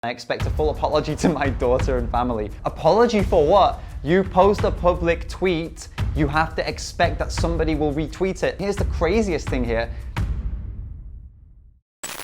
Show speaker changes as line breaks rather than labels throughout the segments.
I expect a full apology to my daughter and family. Apology for what? You post a public tweet, you have to expect that somebody will retweet it. Here's the craziest thing here.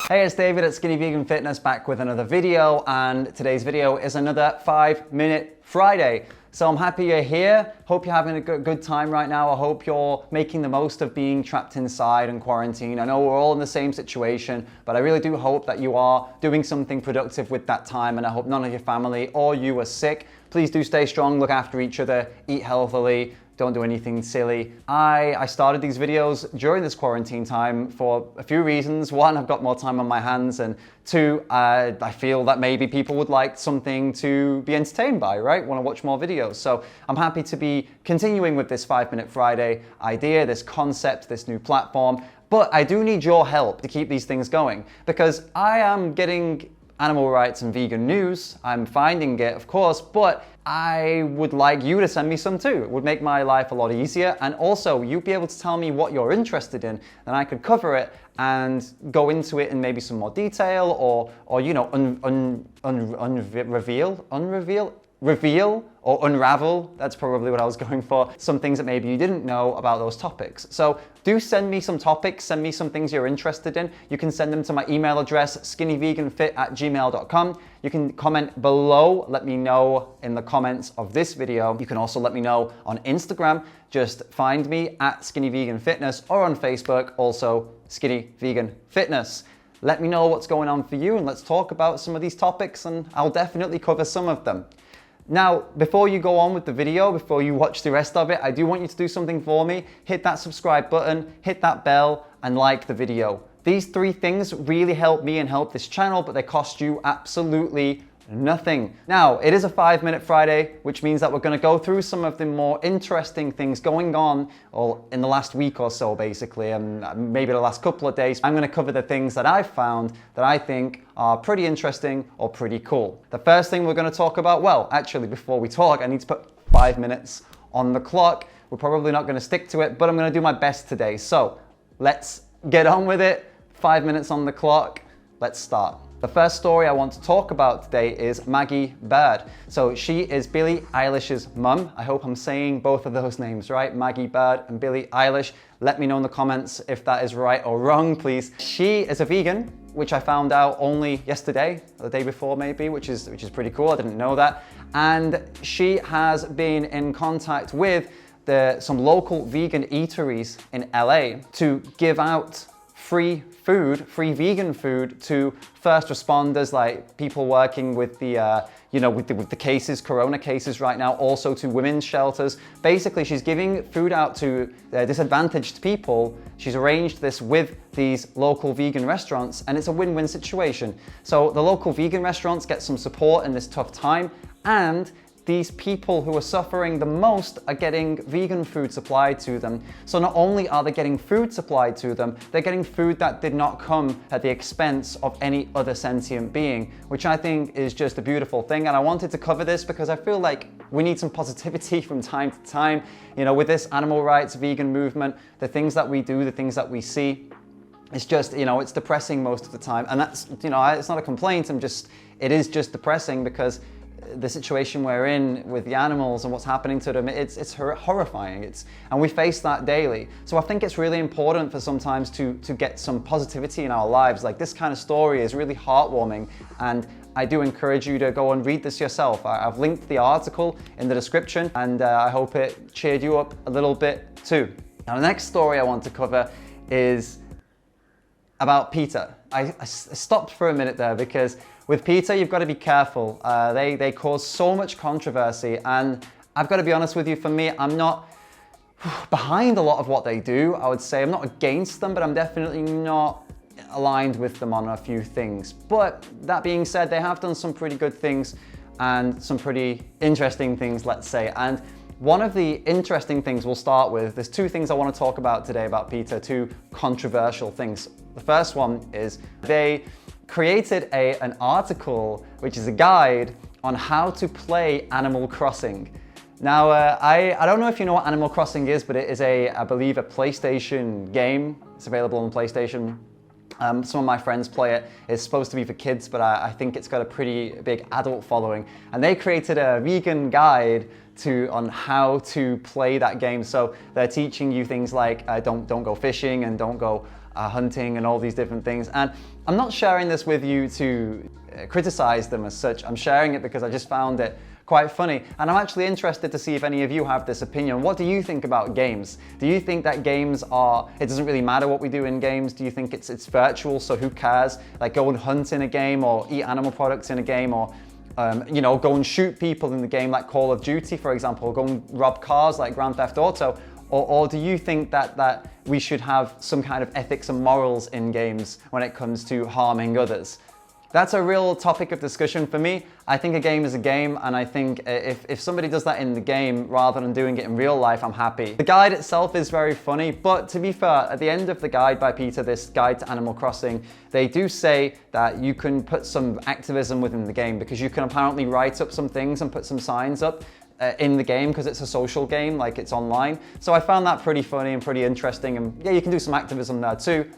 Hey, it's David at Skinny Vegan Fitness back with another video, and today's video is another 5-minute Friday. So I'm happy you're here. Hope you're having a good time right now. I hope you're making the most of being trapped inside and quarantine. I know we're all in the same situation, but I really do hope that you are doing something productive with that time, and I hope none of your family or you are sick. Please do stay strong, look after each other, eat healthily, don't do anything silly. I started these videos during this quarantine time for a few reasons. One, I've got more time on my hands, and two, I feel that maybe people would like something to be entertained by, right? Want to watch more videos. So I'm happy to be continuing with this 5-Minute Friday idea, this concept, this new platform. But I do need your help to keep these things going, because I am getting animal rights and vegan news. I'm finding it, of course, but I would like you to send me some too. It would make my life a lot easier, and also you'd be able to tell me what you're interested in, then I could cover it and go into it in maybe some more detail, or you know, reveal or unravel. That's probably what I was going for. Some things that maybe you didn't know about those topics. So do send me some topics, send me some things you're interested in. You can send them to my email address, skinnyveganfit@gmail.com. You can comment below, let me know in the comments of this video. You can also let me know on Instagram. Just find me at Skinny Vegan Fitness, or on Facebook, also Skinny Vegan Fitness. Let me know what's going on for you, and let's talk about some of these topics, and I'll definitely cover some of them. Now, before you go on with the video, before you watch the rest of it, I do want you to do something for me. Hit that subscribe button, hit that bell, and like the video. These 3 things really help me and help this channel, but they cost you absolutely nothing. Now, it is a 5-Minute Friday, which means that we're going to go through some of the more interesting things going on in the last week or so, basically, and maybe the last couple of days. I'm going to cover the things that I've found that I think are pretty interesting or pretty cool. The first thing we're going to talk about, well, actually, before we talk, I need to put 5 minutes on the clock. We're probably not going to stick to it, but I'm going to do my best today. So let's get on with it. 5 minutes on the clock. Let's start. The first story I want to talk about today is Maggie Baird. So she is Billie Eilish's mum. I hope I'm saying both of those names right, Maggie Baird and Billie Eilish. Let me know in the comments if that is right or wrong, please. She is a vegan, which I found out only yesterday, or the day before maybe, which is pretty cool. I didn't know that. And she has been in contact with some local vegan eateries in LA to give out free vegan food to first responders, like people working with the, with the cases, corona cases right now, also to women's shelters. Basically, she's giving food out to disadvantaged people. She's arranged this with these local vegan restaurants, and it's a win-win situation. So the local vegan restaurants get some support in this tough time, and these people who are suffering the most are getting vegan food supplied to them. So not only are they getting food supplied to them, they're getting food that did not come at the expense of any other sentient being, which I think is just a beautiful thing. And I wanted to cover this because I feel like we need some positivity from time to time. You know, with this animal rights, vegan movement, the things that we do, the things that we see, it's just, it's depressing most of the time. And that's, it's not a complaint, it is just depressing, because the situation we're in with the animals and what's happening to them, it's horrifying. And we face that daily. So I think it's really important for sometimes to get some positivity in our lives. Like, this kind of story is really heartwarming, and I do encourage you to go and read this yourself. I've linked the article in the description, and I hope it cheered you up a little bit too. Now, the next story I want to cover is about PETA. I stopped for a minute there because with PETA, you've got to be careful. They cause so much controversy, and I've got to be honest with you, for me, I'm not behind a lot of what they do. I would say I'm not against them, but I'm definitely not aligned with them on a few things. But that being said, they have done some pretty good things and some pretty interesting things, let's say. And one of the interesting things we'll start with, there's 2 things I want to talk about today about PETA, 2 controversial things. The first one is they created an article, which is a guide on how to play Animal Crossing. Now, I don't know if you know what Animal Crossing is, but it is I believe, a PlayStation game. It's available on PlayStation. Some of my friends play it. It's supposed to be for kids, but I think it's got a pretty big adult following. And they created a vegan guide on how to play that game. So they're teaching you things like don't go fishing and don't go hunting and all these different things. And I'm not sharing this with you to criticize them as such. I'm sharing it because I just found it quite funny. And I'm actually interested to see if any of you have this opinion. What do you think about games? Do you think that games it doesn't really matter what we do in games? Do you think it's virtual, so who cares? Like go and hunt in a game or eat animal products in a game, or you know, go and shoot people in the game like Call of Duty, for example, or go and rob cars like Grand Theft Auto? Or do you think that we should have some kind of ethics and morals in games when it comes to harming others? That's a real topic of discussion for me. I think a game is a game, and I think if somebody does that in the game rather than doing it in real life, I'm happy. The guide itself is very funny, but to be fair, at the end of the guide by PETA, this guide to Animal Crossing, they do say that you can put some activism within the game, because you can apparently write up some things and put some signs up in the game, because it's a social game, like it's online. So I found that pretty funny and pretty interesting, and yeah, you can do some activism there too.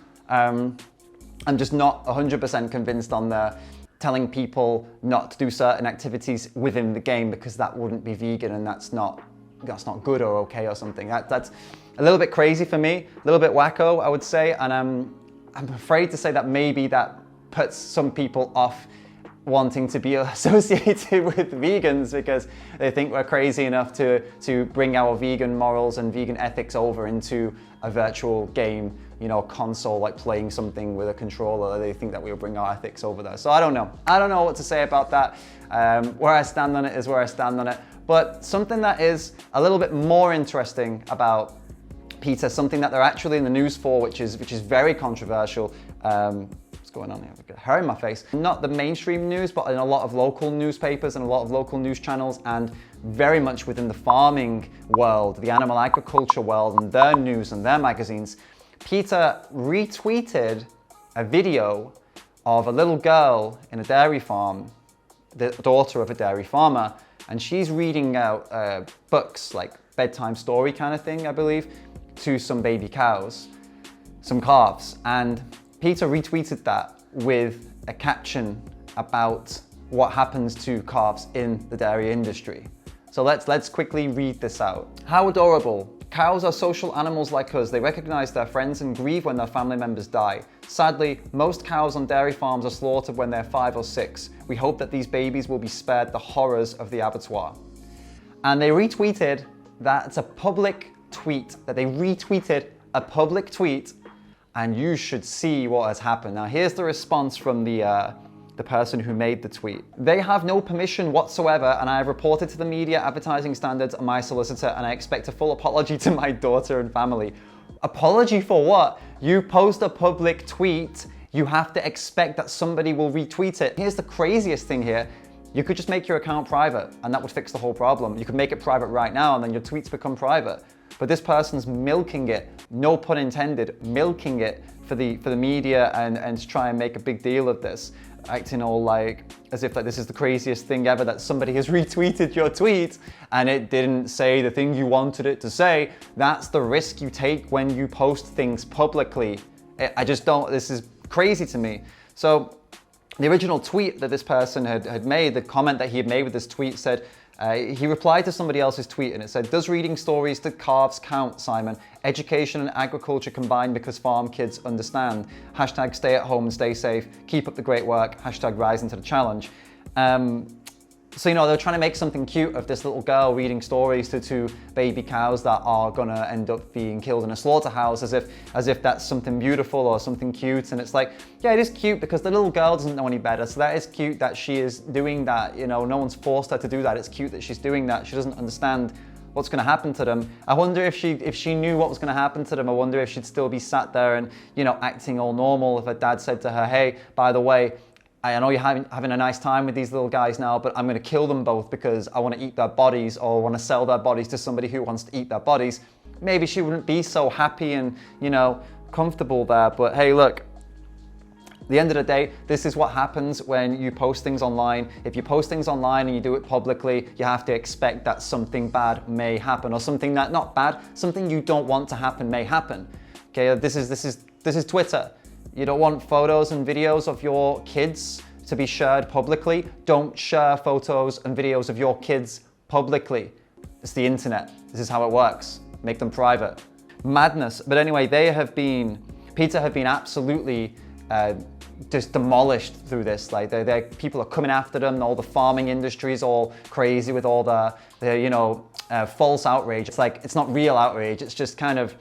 I'm just not 100% convinced on telling people not to do certain activities within the game, because that wouldn't be vegan and that's not good or okay or something. That's a little bit crazy for me, a little bit wacko, I would say, and I'm afraid to say that maybe that puts some people off wanting to be associated with vegans, because they think we're crazy enough to bring our vegan morals and vegan ethics over into a virtual game, you know, console, like playing something with a controller. They think that we'll bring our ethics over there. So I don't know. I don't know what to say about that. Where I stand on it is where I stand on it. But something that is a little bit more interesting about PETA, something that they're actually in the news for, which is very controversial. What's going on here? I've got hair in my face. Not the mainstream news, but in a lot of local newspapers and a lot of local news channels, and very much within the farming world, the animal agriculture world, and their news and their magazines. PETA retweeted a video of a little girl in a dairy farm, the daughter of a dairy farmer, and she's reading out books, like bedtime story kind of thing, I believe, to some baby cows, some calves. And PETA retweeted that with a caption about what happens to calves in the dairy industry. So let's quickly read this out. How adorable. Cows are social animals like us. They recognize their friends and grieve when their family members die. Sadly, most cows on dairy farms are slaughtered when they're 5 or 6. We hope that these babies will be spared the horrors of the abattoir. And they retweeted that. It's a public tweet, that they retweeted a public tweet, and you should see what has happened. Now here's the response from the person who made the tweet. They have no permission whatsoever, and I have reported to the media advertising standards and my solicitor, and I expect a full apology to my daughter and family. Apology for what? You post a public tweet, you have to expect that somebody will retweet it. Here's the craziest thing here. You could just make your account private and that would fix the whole problem. You could make it private right now and then your tweets become private. But this person's milking it, no pun intended, milking it for the media and to try and make a big deal of this. Acting all like, as if like this is the craziest thing ever, that somebody has retweeted your tweet and it didn't say the thing you wanted it to say. That's the risk you take when you post things publicly. I just don't, this is crazy to me. So the original tweet that this person had made, the comment that he had made with this tweet said, he replied to somebody else's tweet and it said, does reading stories to calves count, Simon? Education and agriculture combined because farm kids understand. Hashtag stay at home and stay safe. Keep up the great work. Hashtag rise into the challenge. So, you know, they're trying to make something cute of this little girl reading stories to 2 baby cows that are gonna end up being killed in a slaughterhouse, as if that's something beautiful or something cute. And it's like, yeah, it is cute because the little girl doesn't know any better. So that is cute that she is doing that. You know, no one's forced her to do that. It's cute that she's doing that. She doesn't understand what's going to happen to them. I wonder if she knew what was going to happen to them. I wonder if she'd still be sat there and, you know, acting all normal if her dad said to her, hey, by the way, I know you're having a nice time with these little guys now, but I'm going to kill them both because I want to eat their bodies, or want to sell their bodies to somebody who wants to eat their bodies. Maybe she wouldn't be so happy and, you know, comfortable there. But hey, look, at the end of the day, this is what happens when you post things online. If you post things online and you do it publicly, you have to expect that something bad may happen, or something that, not bad, something you don't want to happen may happen. Okay, this is Twitter. You don't want photos and videos of your kids to be shared publicly. Don't share photos and videos of your kids publicly. It's the internet. This is how it works. Make them private. Madness. But anyway, PETA have been absolutely just demolished through this. Like, people are coming after them. All the farming industry is all crazy with all the false outrage. It's like, it's not real outrage. It's just kind of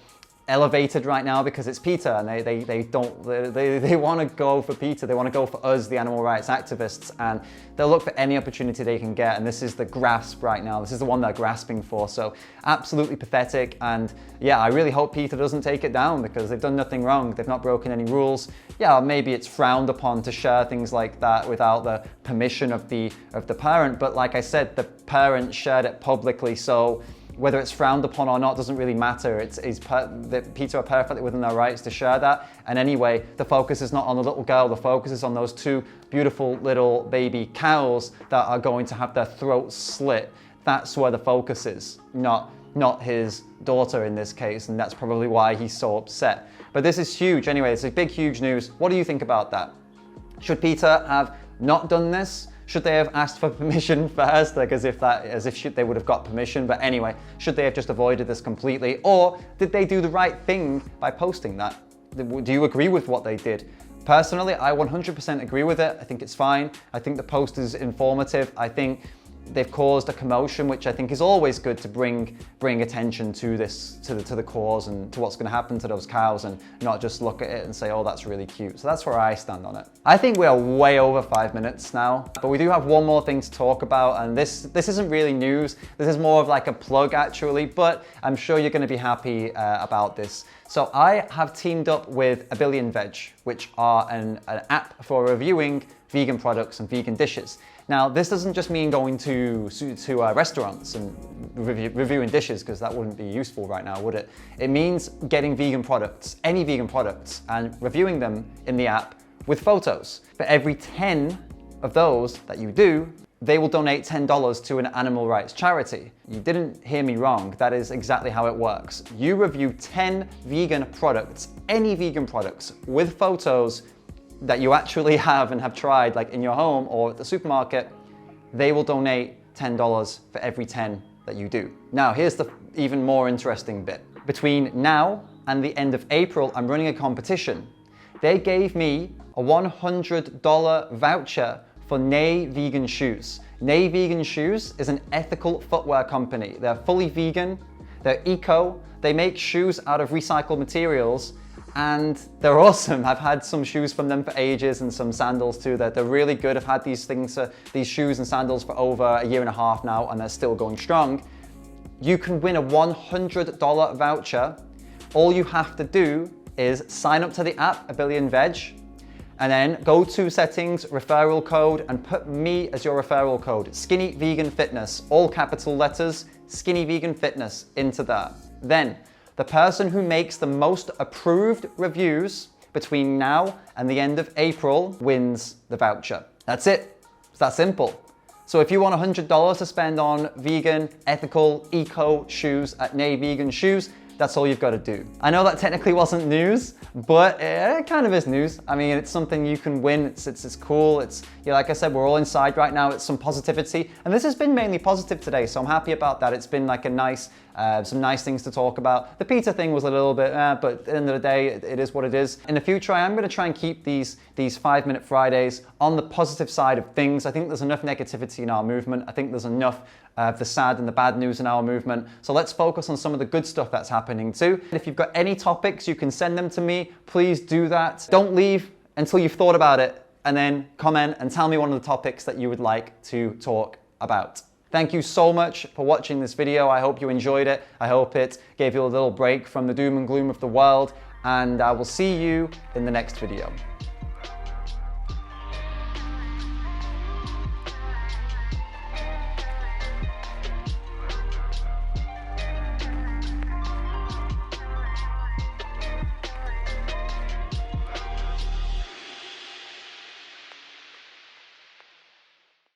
elevated right now because it's PETA, and they want to go for PETA. They want to go for us, the animal rights activists, and they'll look for any opportunity they can get. And this is the grasp right now. This is the one they're grasping for. So absolutely pathetic. And yeah, I really hope PETA doesn't take it down because they've done nothing wrong. They've not broken any rules. Yeah, maybe it's frowned upon to share things like that without the permission of the parent. But like I said, the parent shared it publicly. So whether it's frowned upon or not doesn't really matter. The PETA are perfectly within their rights to share that. And anyway, the focus is not on the little girl. The focus is on those two beautiful little baby cows that are going to have their throats slit. That's where the focus is, not his daughter in this case. And that's probably why he's so upset. But this is huge. Anyway, it's a big, huge news. What do you think about that? Should PETA have not done this? Should they have asked for permission first, like as if they would have got permission? But anyway, should they have just avoided this completely? Or did they do the right thing by posting that? Do you agree with what they did? Personally, I 100% agree with it. I think it's fine. I think the post is informative. I think they've caused a commotion, which I think is always good to bring attention to this, to the cause and to what's going to happen to those cows, and not just look at it and say, oh, that's really cute. So that's where I stand on it. I think we are way over 5 minutes now, but we do have one more thing to talk about, and this isn't really news. This is more of like a plug actually, but I'm sure you're going to be happy about this. So I have teamed up with A Billion Veg, which are an app for reviewing vegan products and vegan dishes. Now, this doesn't just mean going to restaurants and reviewing dishes, because that wouldn't be useful right now, would it? It means getting vegan products, any vegan products, and reviewing them in the app with photos. For every 10 of those that you do, they will donate $10 to an animal rights charity. You didn't hear me wrong. That is exactly how it works. You review 10 vegan products, any vegan products, with photos that you actually have and have tried, like in your home or at the supermarket, they will donate $10 for every 10 that you do. Now, here's the even more interesting bit. Between now and the end of April, I'm running a competition. They gave me a $100 voucher for Nae Vegan Shoes. Nae Vegan Shoes is an ethical footwear company. They're fully vegan, they're eco, they make shoes out of recycled materials, and they're awesome. I've had some shoes from them for ages, and some sandals too. They're really good. I've had these shoes and sandals for over a year and a half now, and they're still going strong. You can win a $100 voucher. All you have to do is sign up to the app, A Billion Veg, and then go to settings, referral code, and put me as your referral code. SKINNYVEGANFITNESS, all capital letters, SKINNYVEGANFITNESS into that. Then, the person who makes the most approved reviews between now and the end of April wins the voucher. That's it. It's that simple. So if you want $100 to spend on vegan, ethical, eco shoes at Nae Vegan Shoes, that's all you've got to do. I know that technically wasn't news, but it kind of is news. I mean, it's something you can win. It's cool. Like I said, we're all inside right now. It's some positivity, and this has been mainly positive today, so I'm happy about that. It's been like a nice, some nice things to talk about. The PETA thing was a little bit, but at the end of the day, it is what it is. In the future, I am going to try and keep these 5-minute Fridays on the positive side of things. I think there's enough negativity in our movement. I think there's enough the sad and the bad news in our movement. So let's focus on some of the good stuff that's happening too. If you've got any topics, you can send them to me. Please do that. Don't leave until you've thought about it, and then comment and tell me one of the topics that you would like to talk about. Thank you so much for watching this video. I hope you enjoyed it. I hope it gave you a little break from the doom and gloom of the world, and I will see you in the next video.